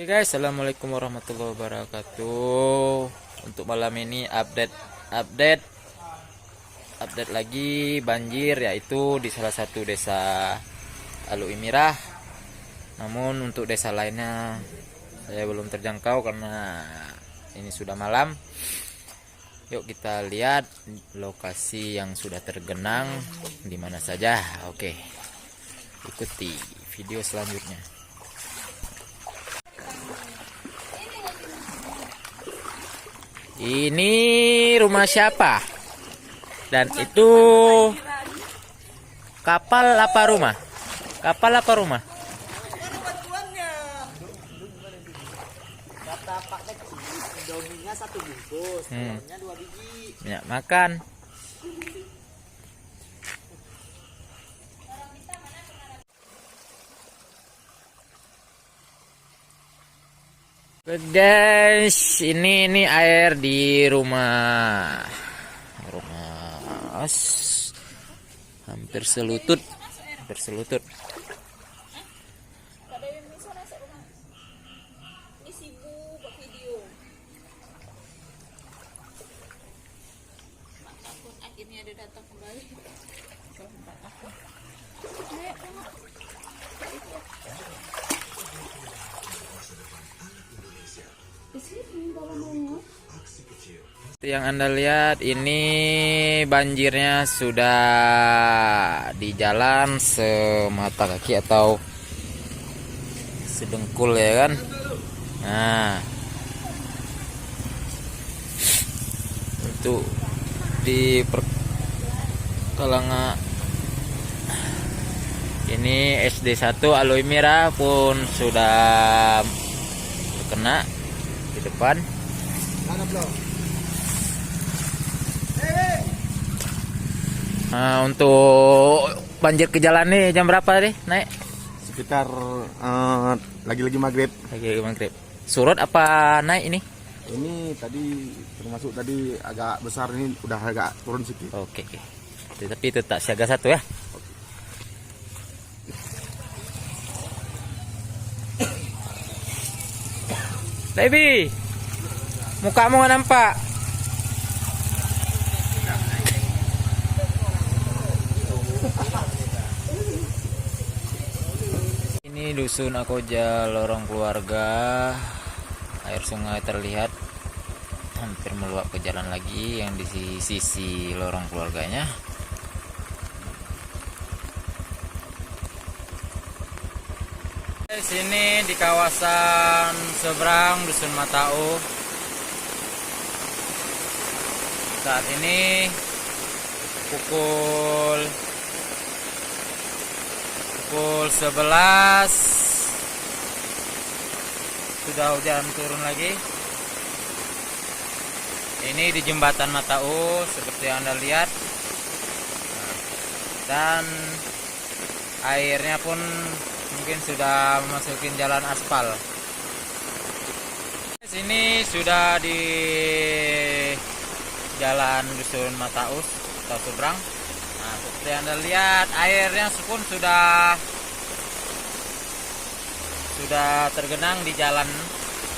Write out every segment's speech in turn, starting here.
Guys, assalamualaikum warahmatullahi wabarakatuh. Untuk malam ini update lagi banjir, yaitu di salah satu desa Aluimirah. Namun untuk desa lainnya saya belum terjangkau karena ini sudah malam. Yuk kita lihat lokasi yang sudah tergenang di mana saja. Oke, ikuti video selanjutnya. Ini rumah siapa? Dan itu kapal apa rumah? Kapal apa rumah? Kata Pak Kecil, daunnya 1 bungkus, daunnya 2 biji. Minyak makan. Guys, ini air di rumah hampir selutut. Akhirnya dia datang kembali. Yang Anda lihat ini banjirnya sudah di jalan semata kaki atau sedengkul ya kan. Nah, untuk di kalangan ini SD 1 Aluimirah pun sudah terkena di depan. Nah, untuk banjir ke jalan nih jam berapa nih naik? Sekitar lagi-lagi maghrib. Lagi maghrib. Surut apa naik ini? Ini tadi termasuk tadi agak besar, ini udah agak turun sedikit. Oke. Tapi tetap siaga 1 ya. Baby, mukamu nggak nampak. Ini dusun Akoja, lorong keluarga. Air sungai terlihat hampir meluap ke jalan lagi yang di sisi lorong keluarganya. Di sini di kawasan seberang dusun Matau. Saat ini pukul 11, sudah hujan turun lagi. Ini di jembatan Matau seperti yang Anda lihat. Dan airnya pun mungkin sudah memasuki jalan aspal. Sini sudah di jalan dusun Mataus atau seberang. Nah, seperti Anda lihat airnya pun sudah tergenang di jalan.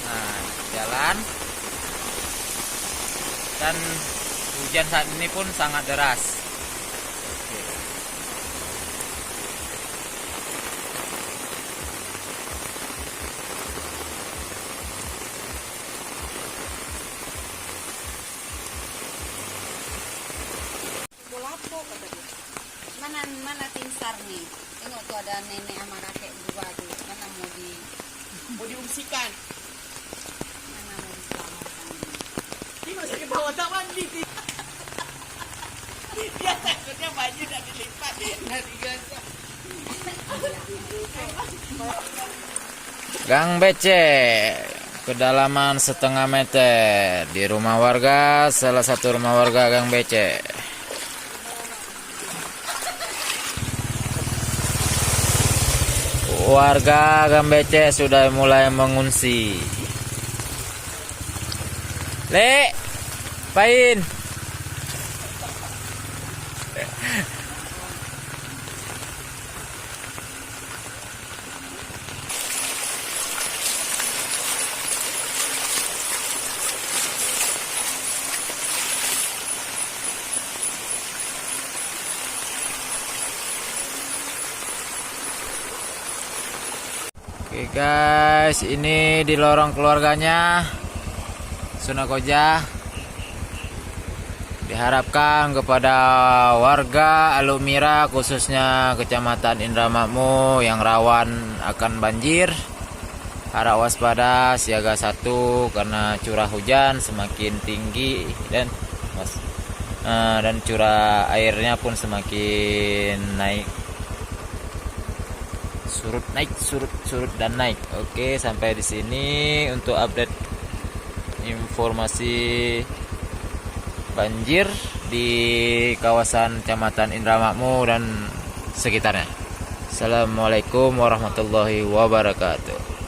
Nah, jalan. Dan hujan saat ini pun sangat deras. Mana tingsar nih? Tengok tuh ada nenek sama kakek dua tuh. Mana mau diungsikan? Mana mau diselamatkan? Ini masih ketawa tak mandi. Dia takutnya baju udah dilipat dari gasa. Gang becek, kedalaman setengah meter di rumah warga, salah satu rumah warga gang becek. Warga gang becek sudah mulai mengungsi. Lek, pain. Oke guys, ini di lorong keluarganya Sunakoja. Diharapkan kepada warga Alumira khususnya Kecamatan Indramayu yang rawan akan banjir, harap waspada siaga 1 karena curah hujan semakin tinggi dan curah airnya pun semakin naik. Surut dan naik. Oke, sampai di sini untuk update informasi banjir di kawasan Kecamatan Indramayu dan sekitarnya. Assalamualaikum warahmatullahi wabarakatuh.